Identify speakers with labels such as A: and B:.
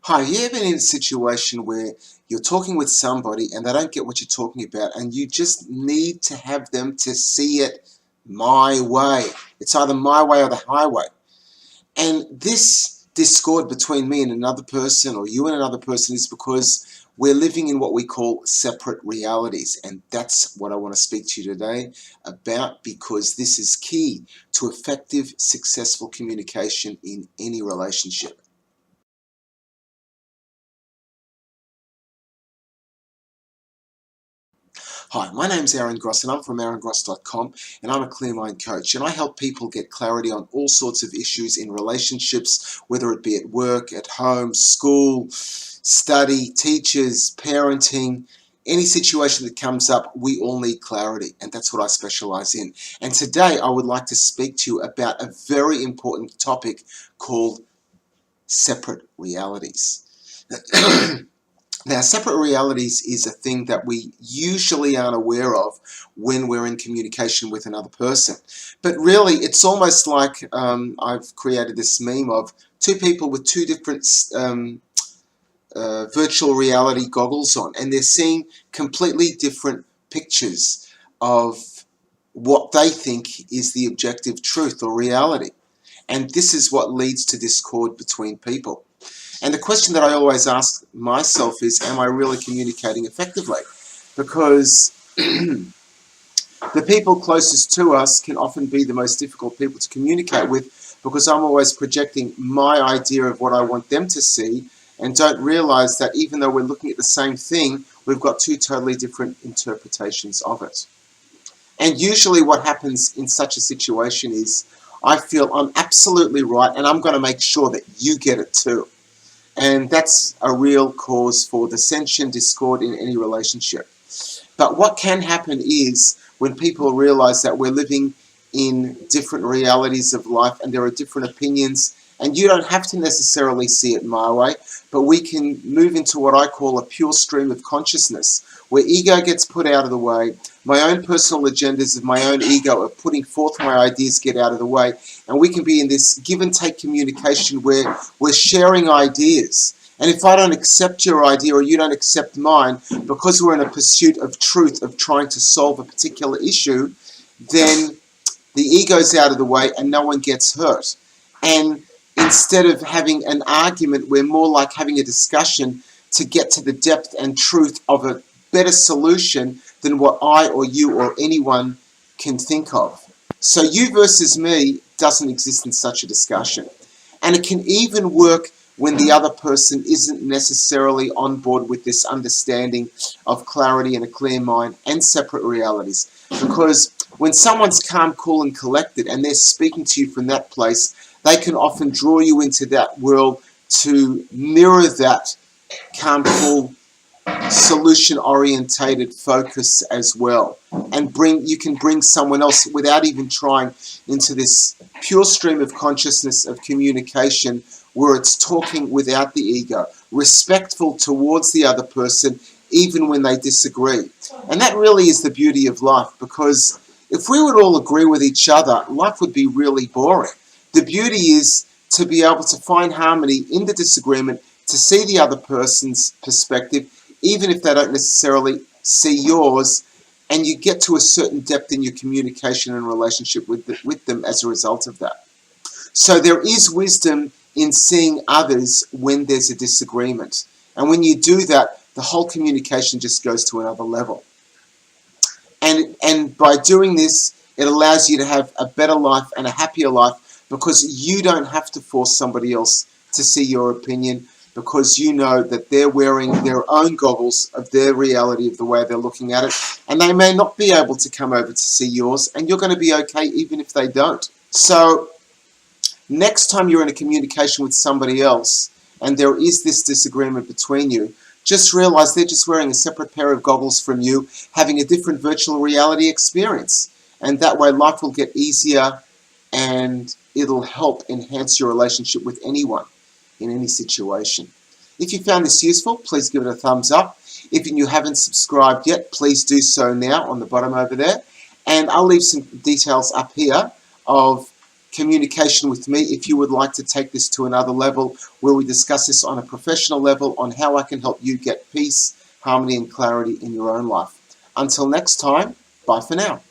A: Hi, have you ever been in a situation where you're talking with somebody and they don't get what you're talking about and you just need to have them to see it my way? It's either my way or the highway. And this discord between me and another person or you and another person is because we're living in what we call separate realities. And that's what I want to speak to you today about, because this is key to effective, successful communication in any relationship. Hi, my name's Aaron Gross and I'm from aarongross.com, and I'm a Clear Mind coach, and I help people get clarity on all sorts of issues in relationships, whether it be at work, at home, school, study, teachers, parenting, any situation that comes up. We all need clarity, and that's what I specialize in. And today I would like to speak to you about a very important topic called separate realities. Now, separate realities is a thing that we usually aren't aware of when we're in communication with another person. But really, it's almost like I've created this meme of two people with two different virtual reality goggles on, and they're seeing completely different pictures of what they think is the objective truth or reality. And this is what leads to discord between people. And the question that I always ask myself is, am I really communicating effectively? Because the people closest to us can often be the most difficult people to communicate with, because I'm always projecting my idea of what I want them to see and don't realize that even though we're looking at the same thing, we've got two totally different interpretations of it. And usually what happens in such a situation is I feel I'm absolutely right and I'm going to make sure that you get it too. And that's a real cause for dissension, discord in any relationship. But what can happen is when people realize that we're living in different realities of life and there are different opinions, and you don't have to necessarily see it my way, but we can move into what I call a pure stream of consciousness, where ego gets put out of the way, my own personal agendas of my own ego of putting forth my ideas get out of the way, and we can be in this give and take communication where we're sharing ideas. And if I don't accept your idea or you don't accept mine, because we're in a pursuit of truth, of trying to solve a particular issue, then the ego's out of the way and no one gets hurt. And instead of having an argument, we're more like having a discussion to get to the depth and truth of a better solution than what I or you or anyone can think of. So you versus me doesn't exist in such a discussion. And it can even work when the other person isn't necessarily on board with this understanding of clarity and a clear mind and separate realities. Because when someone's calm, cool, and collected, and they're speaking to you from that place, they can often draw you into that world to mirror that calm, cool, solution-orientated focus as well. And you can bring someone else without even trying into this pure stream of consciousness of communication where it's talking without the ego, respectful towards the other person even when they disagree. And that really is the beauty of life, because if we would all agree with each other, life would be really boring. The beauty is to be able to find harmony in the disagreement, to see the other person's perspective, even if they don't necessarily see yours, and you get to a certain depth in your communication and relationship with them as a result of that. So there is wisdom in seeing others when there's a disagreement. And when you do that, the whole communication just goes to another level. And by doing this, it allows you to have a better life and a happier life, because you don't have to force somebody else to see your opinion, because you know that they're wearing their own goggles of their reality, of the way they're looking at it, and they may not be able to come over to see yours, and you're going to be okay even if they don't. So next time you're in a communication with somebody else and there is this disagreement between you, just realize they're just wearing a separate pair of goggles from you, having a different virtual reality experience. And that way life will get easier and it'll help enhance your relationship with anyone in any situation. If you found this useful, please give it a thumbs up. If you haven't subscribed yet, please do so now on the bottom over there. And I'll leave some details up here of communication with me if you would like to take this to another level, where we discuss this on a professional level on how I can help you get peace, harmony, and clarity in your own life. Until next time, bye for now.